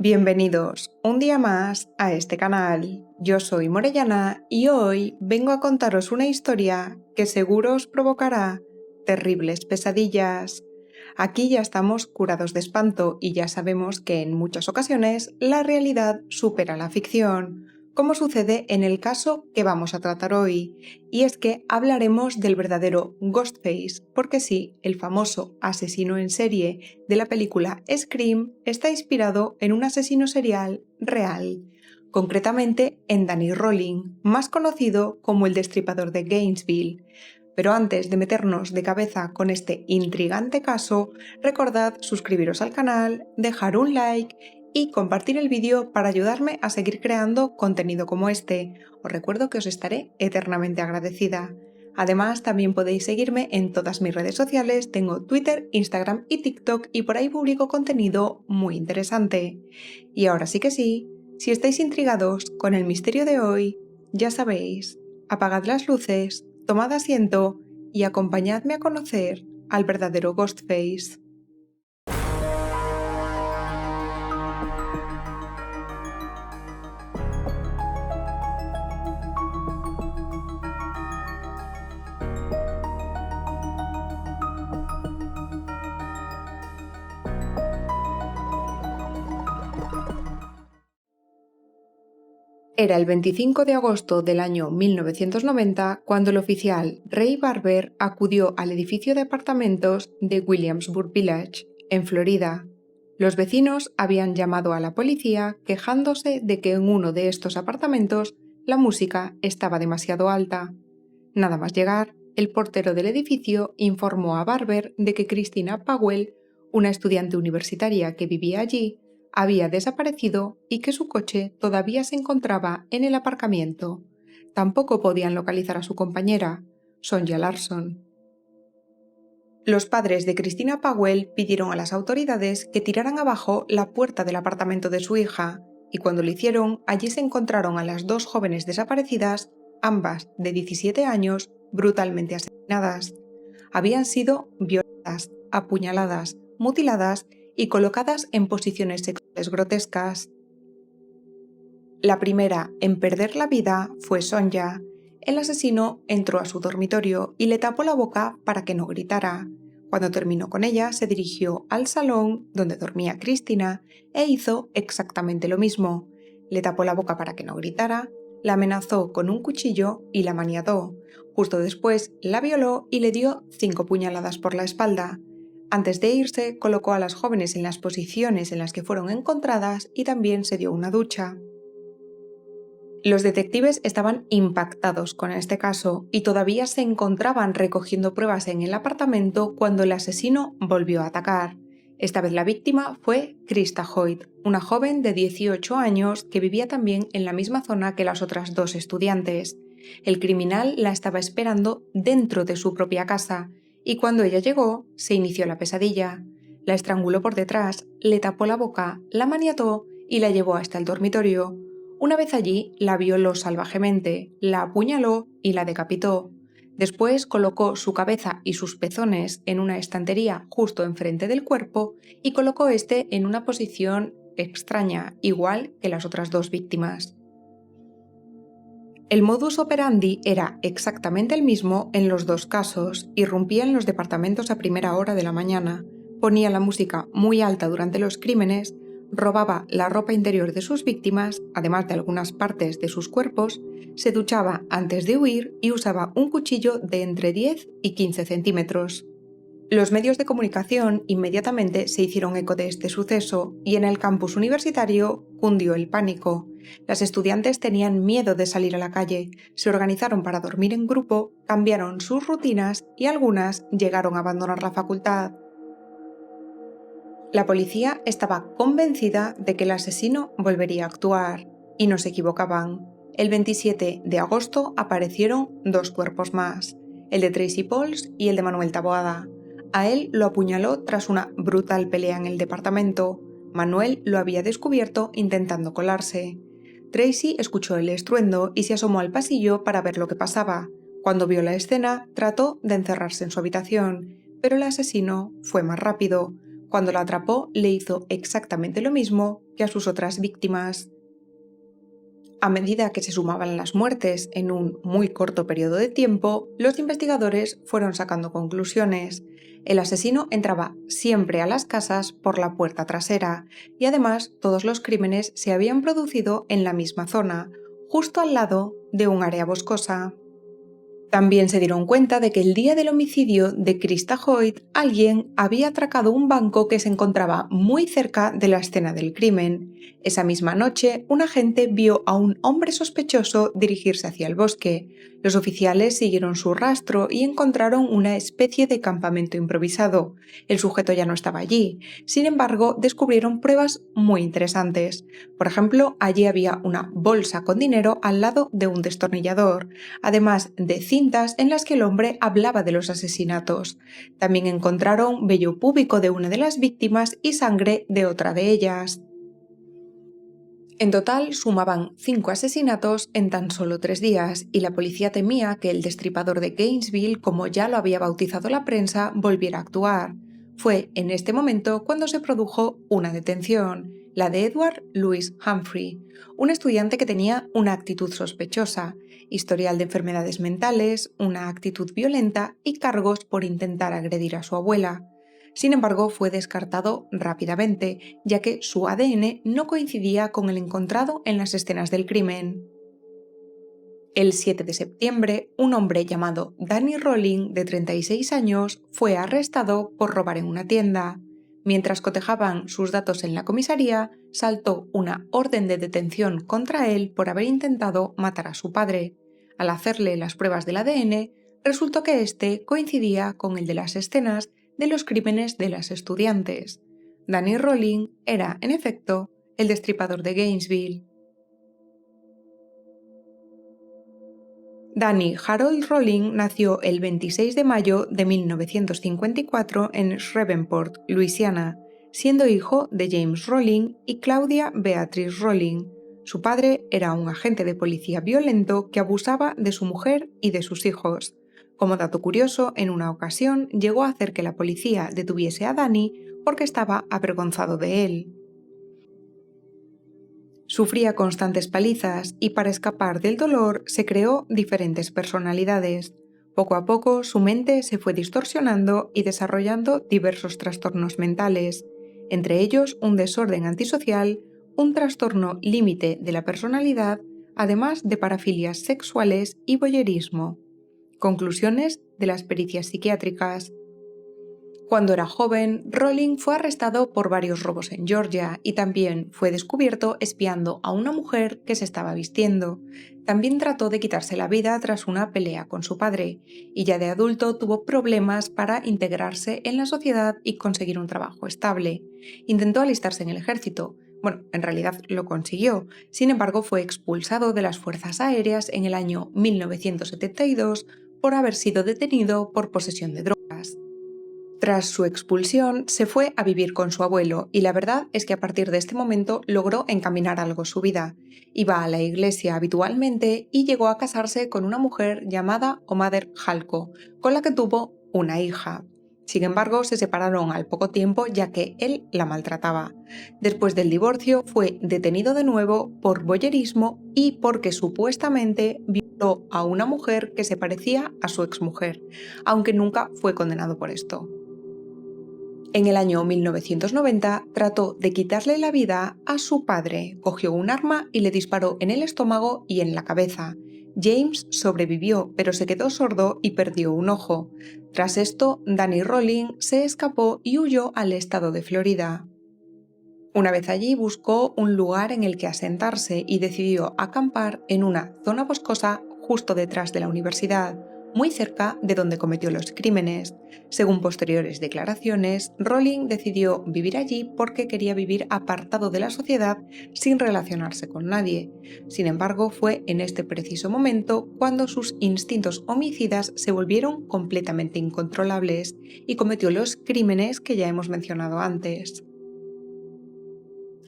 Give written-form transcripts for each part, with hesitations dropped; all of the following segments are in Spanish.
Bienvenidos un día más a este canal. Yo soy Morellana y hoy vengo a contaros una historia que seguro os provocará terribles pesadillas. Aquí ya estamos curados de espanto y ya sabemos que en muchas ocasiones la realidad supera la ficción, como sucede en el caso que vamos a tratar hoy, y es que hablaremos del verdadero Ghostface, porque sí, el famoso asesino en serie de la película Scream está inspirado en un asesino serial real, concretamente en Danny Rolling, más conocido como el Destripador de Gainesville. Pero antes de meternos de cabeza con este intrigante caso, recordad suscribiros al canal, dejar un like y compartir el vídeo para ayudarme a seguir creando contenido como este. Os recuerdo que os estaré eternamente agradecida. Además, también podéis seguirme en todas mis redes sociales, tengo Twitter, Instagram y TikTok y por ahí publico contenido muy interesante. Y ahora sí que sí, si estáis intrigados con el misterio de hoy, ya sabéis, apagad las luces, tomad asiento y acompañadme a conocer al verdadero Ghostface. Era el 25 de agosto del año 1990 cuando el oficial Ray Barber acudió al edificio de apartamentos de Williamsburg Village, en Florida. Los vecinos habían llamado a la policía quejándose de que en uno de estos apartamentos la música estaba demasiado alta. Nada más llegar, el portero del edificio informó a Barber de que Christina Powell, una estudiante universitaria que vivía allí, había desaparecido y que su coche todavía se encontraba en el aparcamiento. Tampoco podían localizar a su compañera, Sonja Larson. Los padres de Christina Powell pidieron a las autoridades que tiraran abajo la puerta del apartamento de su hija, y cuando lo hicieron, allí se encontraron a las dos jóvenes desaparecidas, ambas de 17 años, brutalmente asesinadas. Habían sido violadas, apuñaladas, mutiladas y colocadas en posiciones sexuales grotescas. La primera en perder la vida fue Sonja. El asesino entró a su dormitorio y le tapó la boca para que no gritara. Cuando terminó con ella, se dirigió al salón donde dormía Christina e hizo exactamente lo mismo. Le tapó la boca para que no gritara, la amenazó con un cuchillo y la maniató. Justo después la violó y le dio 5 puñaladas por la espalda. Antes de irse, colocó a las jóvenes en las posiciones en las que fueron encontradas y también se dio una ducha. Los detectives estaban impactados con este caso y todavía se encontraban recogiendo pruebas en el apartamento cuando el asesino volvió a atacar. Esta vez la víctima fue Krista Hoyt, una joven de 18 años que vivía también en la misma zona que las otras dos estudiantes. El criminal la estaba esperando dentro de su propia casa y cuando ella llegó, se inició la pesadilla. La estranguló por detrás, le tapó la boca, la maniató y la llevó hasta el dormitorio. Una vez allí, la violó salvajemente, la apuñaló y la decapitó. Después colocó su cabeza y sus pezones en una estantería justo enfrente del cuerpo y colocó este en una posición extraña, igual que las otras dos víctimas. El modus operandi era exactamente el mismo en los dos casos. Irrumpía en los departamentos a primera hora de la mañana, ponía la música muy alta durante los crímenes, robaba la ropa interior de sus víctimas, además de algunas partes de sus cuerpos, se duchaba antes de huir y usaba un cuchillo de entre 10 y 15 centímetros. Los medios de comunicación inmediatamente se hicieron eco de este suceso y en el campus universitario cundió el pánico. Las estudiantes tenían miedo de salir a la calle, se organizaron para dormir en grupo, cambiaron sus rutinas y algunas llegaron a abandonar la facultad. La policía estaba convencida de que el asesino volvería a actuar, y no se equivocaban. El 27 de agosto aparecieron 2 cuerpos más, el de Tracy Pauls y el de Manuel Taboada. A él lo apuñaló tras una brutal pelea en el departamento. Manuel lo había descubierto intentando colarse. Tracy escuchó el estruendo y se asomó al pasillo para ver lo que pasaba. Cuando vio la escena, trató de encerrarse en su habitación, pero el asesino fue más rápido. cuando la atrapó le hizo exactamente lo mismo que a sus otras víctimas. A medida que se sumaban las muertes en un muy corto periodo de tiempo, los investigadores fueron sacando conclusiones. El asesino entraba siempre a las casas por la puerta trasera y además todos los crímenes se habían producido en la misma zona, justo al lado de un área boscosa. También se dieron cuenta de que el día del homicidio de Krista Hoyt, alguien había atracado un banco que se encontraba muy cerca de la escena del crimen. Esa misma noche, un agente vio a un hombre sospechoso dirigirse hacia el bosque. Los oficiales siguieron su rastro y encontraron una especie de campamento improvisado. El sujeto ya no estaba allí. Sin embargo, descubrieron pruebas muy interesantes. Por ejemplo, allí había una bolsa con dinero al lado de un destornillador, además de cintas en las que el hombre hablaba de los asesinatos. También encontraron vello púbico de una de las víctimas y sangre de otra de ellas. En total sumaban 5 asesinatos en tan solo 3 días y la policía temía que el destripador de Gainesville, como ya lo había bautizado la prensa, volviera a actuar. Fue en este momento cuando se produjo una detención, la de Edward Louis Humphrey, un estudiante que tenía una actitud sospechosa, historial de enfermedades mentales, una actitud violenta y cargos por intentar agredir a su abuela. Sin embargo, fue descartado rápidamente, ya que su ADN no coincidía con el encontrado en las escenas del crimen. El 7 de septiembre, un hombre llamado Danny Rolling, de 36 años, fue arrestado por robar en una tienda. Mientras cotejaban sus datos en la comisaría, saltó una orden de detención contra él por haber intentado matar a su padre. Al hacerle las pruebas del ADN, resultó que este coincidía con el de las escenas de los crímenes de las estudiantes. Danny Rolling era, en efecto, el destripador de Gainesville. Danny Harold Rolling nació el 26 de mayo de 1954 en Shreveport, Luisiana, siendo hijo de James Rolling y Claudia Beatrice Rolling. Su padre era un agente de policía violento que abusaba de su mujer y de sus hijos. Como dato curioso, en una ocasión llegó a hacer que la policía detuviese a Danny porque estaba avergonzado de él. Sufría constantes palizas y para escapar del dolor se creó diferentes personalidades. Poco a poco su mente se fue distorsionando y desarrollando diversos trastornos mentales, entre ellos un desorden antisocial, un trastorno límite de la personalidad, además de parafilias sexuales y voyerismo. Conclusiones de las pericias psiquiátricas. Cuando era joven, Rolling fue arrestado por varios robos en Georgia y también fue descubierto espiando a una mujer que se estaba vistiendo. También trató de quitarse la vida tras una pelea con su padre, y ya de adulto tuvo problemas para integrarse en la sociedad y conseguir un trabajo estable. Intentó alistarse en el ejército. Bueno, en realidad lo consiguió. Sin embargo, fue expulsado de las Fuerzas Aéreas en el año 1972 por haber sido detenido por posesión de drogas. Tras su expulsión, se fue a vivir con su abuelo y la verdad es que a partir de este momento logró encaminar algo su vida. Iba a la iglesia habitualmente y llegó a casarse con una mujer llamada Omader Halko, con la que tuvo una hija. Sin embargo, se separaron al poco tiempo ya que él la maltrataba. Después del divorcio, fue detenido de nuevo por voyerismo y porque supuestamente violó a una mujer que se parecía a su exmujer, aunque nunca fue condenado por esto. En el año 1990 trató de quitarle la vida a su padre, cogió un arma y le disparó en el estómago y en la cabeza. James sobrevivió, pero se quedó sordo y perdió un ojo. Tras esto, Danny Rolling se escapó y huyó al estado de Florida. Una vez allí buscó un lugar en el que asentarse y decidió acampar en una zona boscosa justo detrás de la universidad, muy cerca de donde cometió los crímenes. Según posteriores declaraciones, Rolling decidió vivir allí porque quería vivir apartado de la sociedad sin relacionarse con nadie. Sin embargo, fue en este preciso momento cuando sus instintos homicidas se volvieron completamente incontrolables y cometió los crímenes que ya hemos mencionado antes.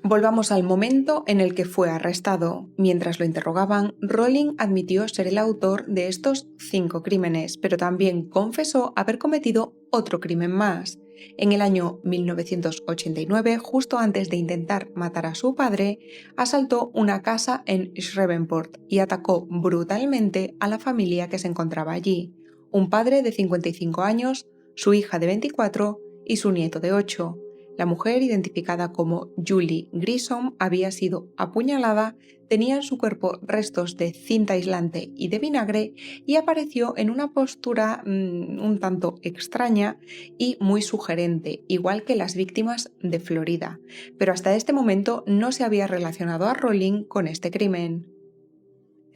Volvamos al momento en el que fue arrestado. Mientras lo interrogaban, Rowling admitió ser el autor de estos 5 crímenes, pero también confesó haber cometido otro crimen más. En el año 1989, justo antes de intentar matar a su padre, asaltó una casa en Shreveport y atacó brutalmente a la familia que se encontraba allí: un padre de 55 años, su hija de 24 y su nieto de 8. La mujer, identificada como Julie Grissom, había sido apuñalada, tenía en su cuerpo restos de cinta aislante y de vinagre y apareció en una postura un tanto extraña y muy sugerente, igual que las víctimas de Florida. Pero hasta este momento no se había relacionado a Rowling con este crimen.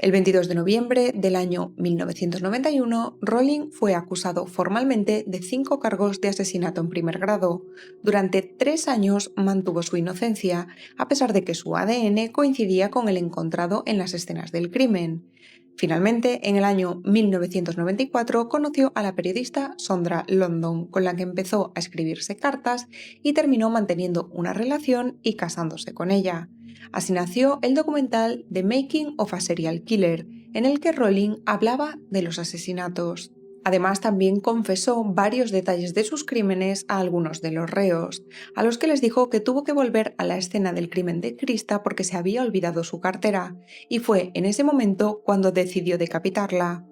El 22 de noviembre del año 1991, Rowling fue acusado formalmente de 5 cargos de asesinato en primer grado. Durante 3 años mantuvo su inocencia, a pesar de que su ADN coincidía con el encontrado en las escenas del crimen. Finalmente, en el año 1994, conoció a la periodista Sondra London, con la que empezó a escribirse cartas y terminó manteniendo una relación y casándose con ella. Así nació el documental The Making of a Serial Killer, en el que Rowling hablaba de los asesinatos. Además, también confesó varios detalles de sus crímenes a algunos de los reos, a los que les dijo que tuvo que volver a la escena del crimen de Krista porque se había olvidado su cartera, y fue en ese momento cuando decidió decapitarla.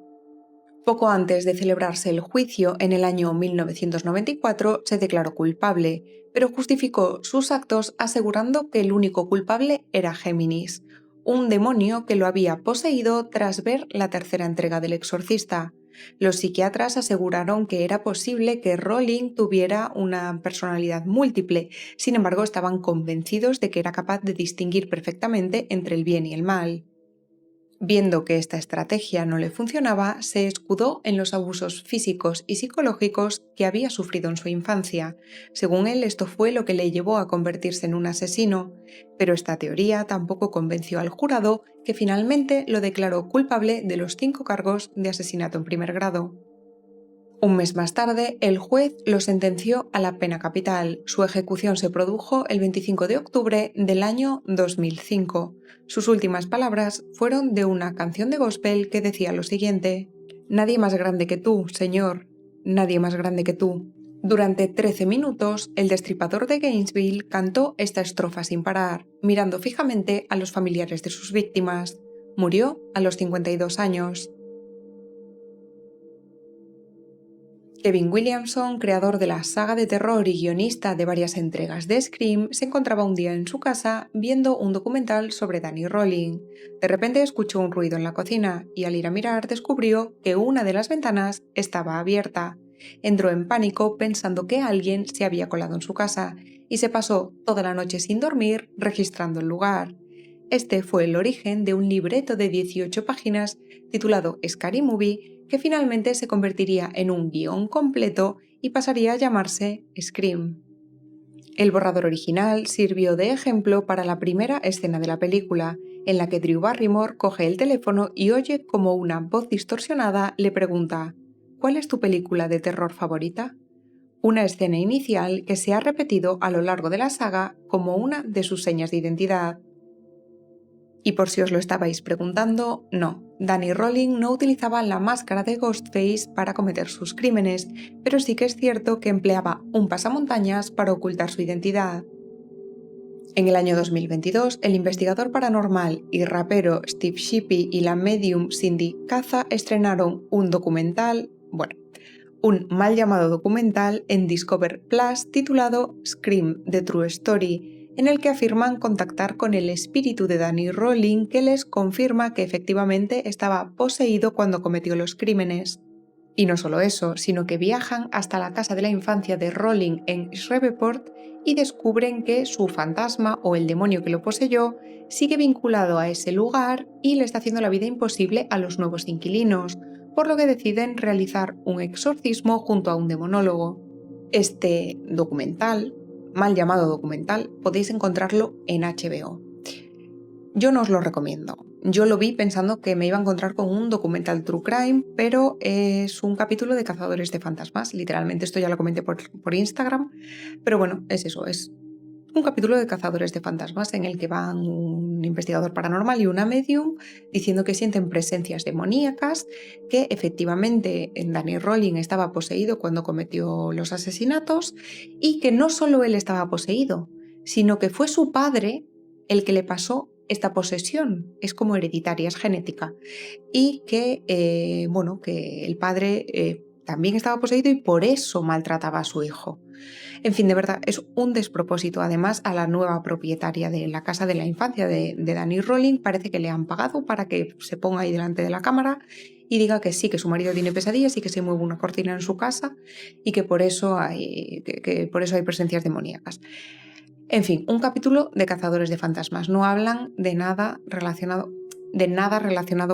Poco antes de celebrarse el juicio, en el año 1994, se declaró culpable, pero justificó sus actos asegurando que el único culpable era Géminis, un demonio que lo había poseído tras ver la tercera entrega del Exorcista. Los psiquiatras aseguraron que era posible que Rowling tuviera una personalidad múltiple, sin embargo estaban convencidos de que era capaz de distinguir perfectamente entre el bien y el mal. Viendo que esta estrategia no le funcionaba, se escudó en los abusos físicos y psicológicos que había sufrido en su infancia. Según él, esto fue lo que le llevó a convertirse en un asesino, pero esta teoría tampoco convenció al jurado, que finalmente lo declaró culpable de los 5 cargos de asesinato en primer grado. Un mes más tarde, el juez lo sentenció a la pena capital. Su ejecución se produjo el 25 de octubre del año 2005. Sus últimas palabras fueron de una canción de gospel que decía lo siguiente: «Nadie más grande que tú, Señor, nadie más grande que tú». Durante 13 minutos, el destripador de Gainesville cantó esta estrofa sin parar, mirando fijamente a los familiares de sus víctimas. Murió a los 52 años. Kevin Williamson, creador de la saga de terror y guionista de varias entregas de Scream, se encontraba un día en su casa viendo un documental sobre Danny Rowling. De repente escuchó un ruido en la cocina y al ir a mirar descubrió que una de las ventanas estaba abierta. Entró en pánico pensando que alguien se había colado en su casa y se pasó toda la noche sin dormir registrando el lugar. Este fue el origen de un libreto de 18 páginas titulado Scary Movie, que finalmente se convertiría en un guión completo y pasaría a llamarse Scream. El borrador original sirvió de ejemplo para la primera escena de la película, en la que Drew Barrymore coge el teléfono y oye como una voz distorsionada le pregunta: «¿Cuál es tu película de terror favorita?». Una escena inicial que se ha repetido a lo largo de la saga como una de sus señas de identidad. Y por si os lo estabais preguntando, no, Danny Rowling no utilizaba la máscara de Ghostface para cometer sus crímenes, pero sí que es cierto que empleaba un pasamontañas para ocultar su identidad. En el año 2022, el investigador paranormal y rapero Steve Shippey y la medium Cindy Caza estrenaron un mal llamado documental en Discover Plus titulado Scream: The True Story, en el que afirman contactar con el espíritu de Danny Rowling, que les confirma que efectivamente estaba poseído cuando cometió los crímenes. Y no solo eso, sino que viajan hasta la casa de la infancia de Rowling en Shreveport y descubren que su fantasma o el demonio que lo poseyó sigue vinculado a ese lugar y le está haciendo la vida imposible a los nuevos inquilinos, por lo que deciden realizar un exorcismo junto a un demonólogo. Este documental, mal llamado documental, podéis encontrarlo en HBO. Yo no os lo recomiendo. Yo lo vi pensando que me iba a encontrar con un documental true crime, pero es un capítulo de cazadores de fantasmas. Literalmente, esto ya lo comenté por Instagram. Pero bueno, es eso, es un capítulo de Cazadores de Fantasmas en el que van un investigador paranormal y una medium diciendo que sienten presencias demoníacas, que efectivamente Danny Rowling estaba poseído cuando cometió los asesinatos y que no solo él estaba poseído, sino que fue su padre el que le pasó esta posesión. Es como hereditaria, es genética. Y que, que el padre también estaba poseído y por eso maltrataba a su hijo. En fin, de verdad, es un despropósito. Además, a la nueva propietaria de la casa de la infancia de Danny Rowling parece que le han pagado para que se ponga ahí delante de la cámara y diga que sí, que su marido tiene pesadillas y que se mueve una cortina en su casa y que por eso hay presencias demoníacas. En fin, un capítulo de Cazadores de Fantasmas. No hablan de nada relacionado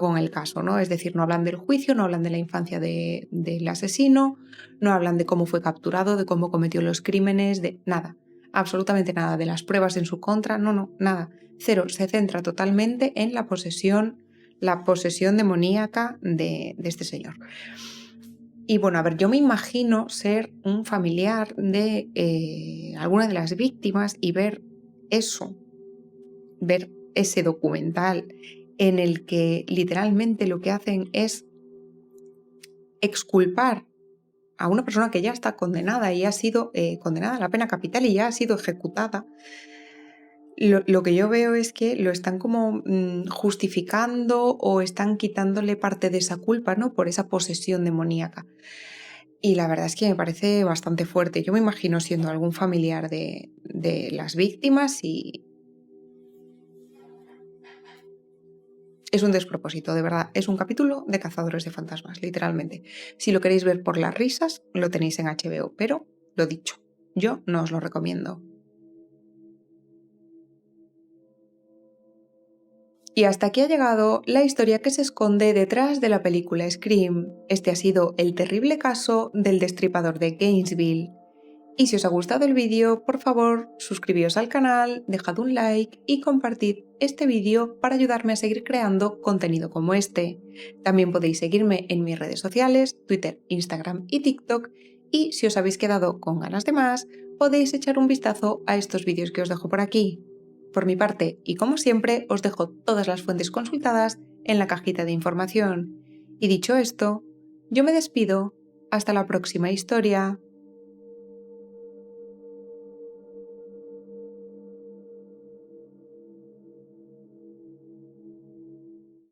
con el caso, ¿no? Es decir, no hablan del juicio, no hablan de la infancia del asesino, no hablan de cómo fue capturado, de cómo cometió los crímenes, de nada, absolutamente nada, de las pruebas en su contra, no, nada, cero. Se centra totalmente en la posesión demoníaca de este señor. Y bueno, a ver, yo me imagino ser un familiar de alguna de las víctimas y ver ese documental en el que literalmente lo que hacen es exculpar a una persona que ya está condenada y ha sido condenada a la pena capital y ya ha sido ejecutada. Lo que yo veo es que lo están como justificando o están quitándole parte de esa culpa, ¿no? Por esa posesión demoníaca. Y la verdad es que me parece bastante fuerte. Yo me imagino siendo algún familiar de las víctimas y es un despropósito, de verdad. Es un capítulo de Cazadores de Fantasmas, literalmente. Si lo queréis ver por las risas, lo tenéis en HBO, pero lo dicho, yo no os lo recomiendo. Y hasta aquí ha llegado la historia que se esconde detrás de la película Scream. Este ha sido el terrible caso del destripador de Gainesville. Y si os ha gustado el vídeo, por favor, suscribíos al canal, dejad un like y compartid este vídeo para ayudarme a seguir creando contenido como este. También podéis seguirme en mis redes sociales, Twitter, Instagram y TikTok. Y si os habéis quedado con ganas de más, podéis echar un vistazo a estos vídeos que os dejo por aquí. Por mi parte, y como siempre, os dejo todas las fuentes consultadas en la cajita de información. Y dicho esto, yo me despido. Hasta la próxima historia.